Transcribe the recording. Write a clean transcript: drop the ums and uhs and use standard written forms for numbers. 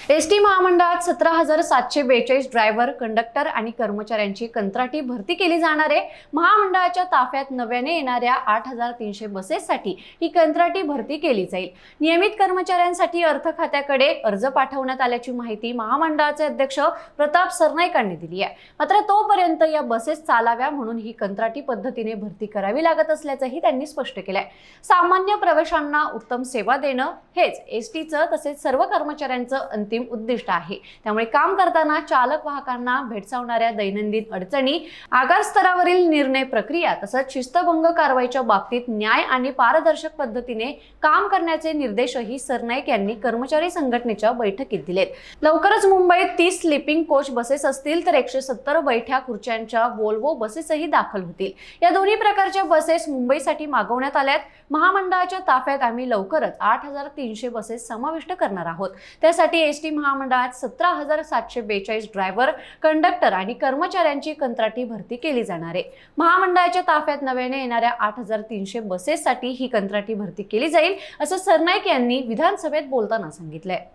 ST महामंडळात 17,742 driver, conductor आणि कर्मचाऱ्यांची कंत्राटी भरती केली जाणार आहे। महामंडळाच्या ताफ्यात नव्याने येणाऱ्या 8,300 बसेससाठी ही कंत्राटी भरती केली जाईल। नियमित कर्मचाऱ्यांसाठी अर्थ खात्याकडे अर्ज पाठवण्यात आल्याची माहिती महामंडळाचे अध्यक्ष प्रताप सरनाईकांनी दिली आहे। मात्र तोपर्यंत या बसेस चालाव्या म्हणून ही कंत्राटी पद्धतीने भरती करावी लागत असल्याचंही त्यांनी स्पष्ट केलंय। सामान्य प्रवाशांना उत्तम सेवा देणं हेच एसटीचं तसेच सर्व कर्मचाऱ्यांचं अंतिम उद्दिष्ट आहे। त्यामुळे काम करताना चालक वाहकांना भेडसावणाऱ्या दैनंदिन अडचणी, आगार स्तरावरील निर्णय प्रक्रिया तसंच शिस्तभंग कारवाईच्या बाबतीत न्याय आणि पारदर्शक पद्धतीने काम करण्याचे निर्देशही सरनाईक यांनी कर्मचारी संघटनेच्या बैठकीत दिलेत। लवकरच मुंबईत 30 स्लीपिंग कोच बसेस असतील तर 170 बैठ्या खुर्च्यांच्या वोल्वो बसेसही दाखल होतील। या दोन्ही प्रकारच्या बसेस मुंबईसाठी मागवण्यात आल्यात। महामंडळाच्या ताफ्यात आम्ही लवकरच 8,300 बसेस समाविष्ट करणार आहोत। त्यासाठी एसटी महामंडळात 17,742 ड्रायव्हर, कंडक्टर आणि कर्मचाऱ्यांची कंत्राटी भरती केली जाणार आहे। महामंडळाच्या ताफ्यात नव्याने येणाऱ्या 8,300 बसेससाठी ही कंत्राटी भरती केली जाईल, असं सरनाईक यांनी विधानसभेत बोलताना सांगितलंय।